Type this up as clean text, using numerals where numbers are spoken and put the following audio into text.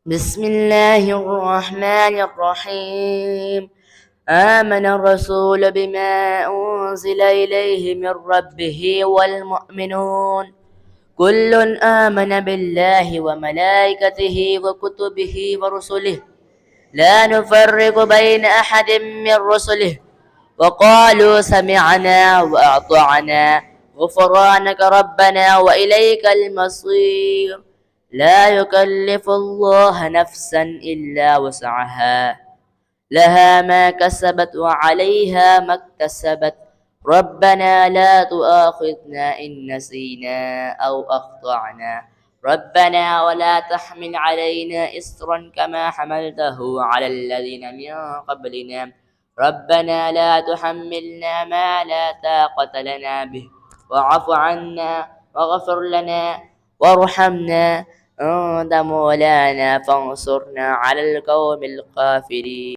بسم الله الرحمن الرحيم. آمن الرسول بما أنزل إليه من ربه والمؤمنون كل آمن بالله وملائكته وكتبه ورسله لا نفرق بين أحد من رسله وقالوا سمعنا وأطعنا غفرانك ربنا وإليك المصير. لا يكلف الله نفسا إلا وسعها لها ما كسبت وعليها ما اكتسبت ربنا لا تؤاخذنا إن نسينا أو أخطأنا ربنا ولا تحمل علينا إصرا كما حملته على الذين من قبلنا ربنا لا تحملنا ما لا طاقة لنا به واعف عنا واغفر لنا وارحمنا أنت مولانا فانصرنا على القوم الكافرين.